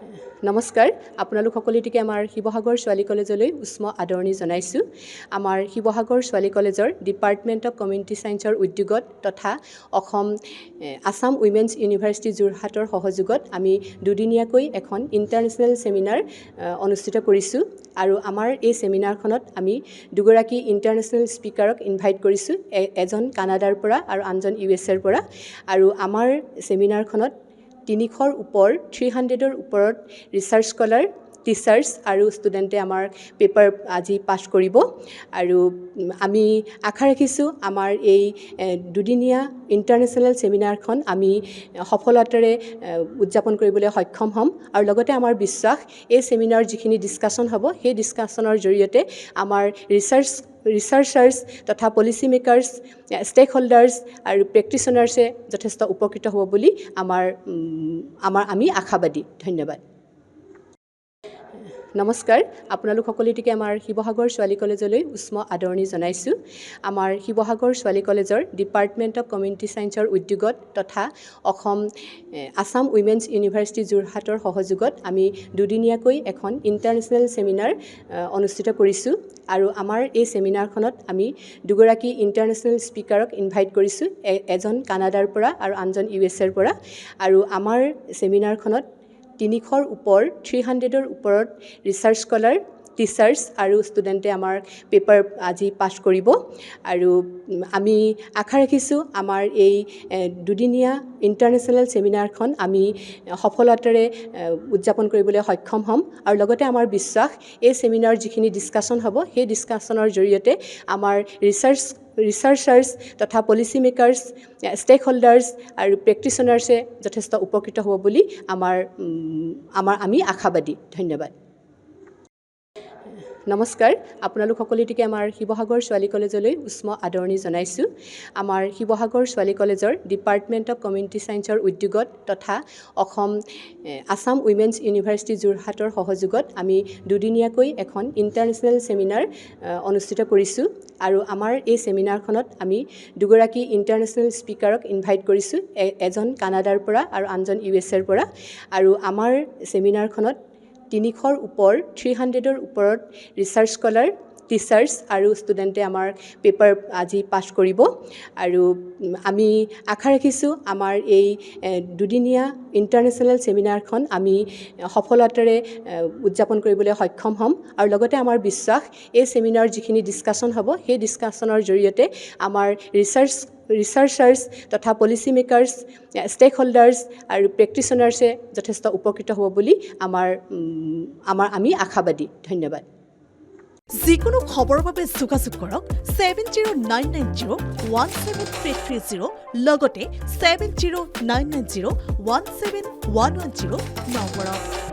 নমস্কাৰ আপোনালোক সকলোটিকে আমাৰ শিৱসাগৰ ছোৱালী কলেজলৈ উষ্ম আদৰণি জনাইছোঁ। আমাৰ শিৱসাগৰ ছোৱালী কলেজৰ ডিপাৰ্টমেণ্ট অফ কমিউনিটি ছায়েন্সৰ উদ্যোগত তথা আছাম উইমেন্স ইউনিভাৰ্চিটি যোৰহাটৰ সহযোগত আমি দুদিনীয়াকৈ এখন ইণ্টাৰনেশ্যনেল ছেমিনাৰ অনুষ্ঠিত কৰিছোঁ আৰু আমাৰ এই ছেমিনাৰখনত আমি দুগৰাকী ইণ্টাৰনেশ্যনেল স্পিকাৰক ইনভাইট কৰিছোঁ, এজন কানাডাৰ পৰা আৰু আনজন USA ৰ পৰা। আৰু আমাৰ ছেমিনাৰখনত 300ৰ ওপৰ 300ৰ ওপৰত ৰিচাৰ্চ স্কলাৰ, টিচাৰ্ছ আৰু ষ্টুডেণ্টে আমাৰ পেপাৰ আজি পাছ কৰিব। আৰু আমি আশা ৰাখিছোঁ আমাৰ এই দুদিনীয়া ইণ্টাৰনেশ্যনেল ছেমিনাৰখন আমি সফলতাৰে উদযাপন কৰিবলৈ সক্ষম হ'ম। আৰু লগতে আমাৰ বিশ্বাস এই ছেমিনাৰ যিখিনি ডিছকাশ্যন হ'ব সেই ডিছকাশ্যনৰ জৰিয়তে আমাৰ ৰিচাৰ্চাৰ্ছ তথা পলিচি মেকাৰ্ছ, ষ্টেক হোল্ডাৰ্ছ আৰু প্ৰেক্টিশ্যনাৰ্ছে যথেষ্ট উপকৃত হ'ব বুলি আমি আশাবাদী। ধন্যবাদ। নমস্কাৰ আপোনালোক সকলোটিকে আমাৰ শিৱসাগৰ ছোৱালী কলেজলৈ উষ্ম আদৰণি জনাইছোঁ। আমাৰ শিৱসাগৰ ছোৱালী কলেজৰ ডিপাৰ্টমেণ্ট অফ কমিউনিটি ছায়েন্সৰ উদ্যোগত তথা আছাম উইমেন্স ইউনিভাৰ্চিটি যোৰহাটৰ সহযোগত আমি দুদিনীয়াকৈ এখন ইণ্টাৰনেশ্যনেল ছেমিনাৰ অনুষ্ঠিত কৰিছোঁ। আৰু আমাৰ এই ছেমিনাৰখনত আমি দুগৰাকী ইণ্টাৰনেশ্যনেল স্পিকাৰক ইনভাইট কৰিছোঁ, এজন কানাডাৰ পৰা আৰু আনজন USA ৰ পৰা। আৰু আমাৰ ছেমিনাৰখনত 300ৰ ওপৰ 300ৰ ওপৰত ৰিচাৰ্চ স্কলাৰ, টিচাৰ্ছ আৰু ষ্টুডেণ্টে আমাৰ পেপাৰ আজি পাছ কৰিব। আৰু আমি আশা ৰাখিছোঁ আমাৰ এই দুদিনীয়া ইণ্টাৰনেশ্যনেল ছেমিনাৰখন আমি সফলতাৰে উদযাপন কৰিবলৈ সক্ষম হ'ম। আৰু লগতে আমাৰ বিশ্বাস এই ছেমিনাৰ যিখিনি ডিছকাশ্যন হ'ব সেই ডিছকাশ্যনৰ জৰিয়তে আমাৰ ৰিচাৰ্চাৰ্ছ তথা পলিচি মেকাৰ্ছ, ষ্টেক হোল্ডাৰ্ছ আৰু প্ৰেক্টিশ্যনাৰ্ছে যথেষ্ট উপকৃত হ'ব বুলি আমি আশাবাদী। ধন্যবাদ। নমস্কাৰ আপোনালোক সকলোটিকে আমাৰ শিৱসাগৰ ছোৱালী কলেজলৈ উষ্ম আদৰণি জনাইছোঁ। আমাৰ শিৱসাগৰ ছোৱালী কলেজৰ ডিপাৰ্টমেণ্ট অফ কমিউনিটি ছায়েন্সৰ উদ্যোগত তথা আছাম উইমেন্স ইউনিভাৰ্চিটি যোৰহাটৰ সহযোগত আমি দুদিনীয়াকৈ এখন ইণ্টাৰনেশ্যনেল ছেমিনাৰ অনুষ্ঠিত কৰিছোঁ। আৰু আমাৰ এই ছেমিনাৰখনত আমি দুগৰাকী ইণ্টাৰনেশ্যনেল স্পিকাৰক ইনভাইট কৰিছোঁ, এজন কানাডাৰ পৰা আৰু আনজন USA ৰ পৰা। আৰু আমাৰ ছেমিনাৰখনত 300ৰ ওপৰ 300ৰ ওপৰত ৰিচাৰ্চ স্কলাৰ, টিচাৰ্ছ আৰু ষ্টুডেণ্টে আমাৰ পেপাৰ আজি পাছ কৰিব। আৰু আমি আশা ৰাখিছোঁ আমাৰ এই দুদিনীয়া ইণ্টাৰনেশ্যনেল ছেমিনাৰখন আমি সফলতাৰে উদযাপন কৰিবলৈ সক্ষম হ'ম। আৰু লগতে আমাৰ বিশ্বাস এই ছেমিনাৰ যিখিনি ডিছকাশ্যন হ'ব সেই ডিছকাশ্যনৰ জৰিয়তে আমাৰ ৰিচাৰ্চাৰ্ছ তথা পলিচি মেকাৰ্ছ, ষ্টেক হোল্ডাৰ্ছ আৰু প্ৰেক্টিশ্যনাৰ্ছে যথেষ্ট উপকৃত হ'ব বুলি আমি আশাবাদী। ধন্যবাদ। যিকোনো খবৰৰ বাবে যোগাযোগ কৰক 7099017330 লগতে 7099017110 নম্বৰত।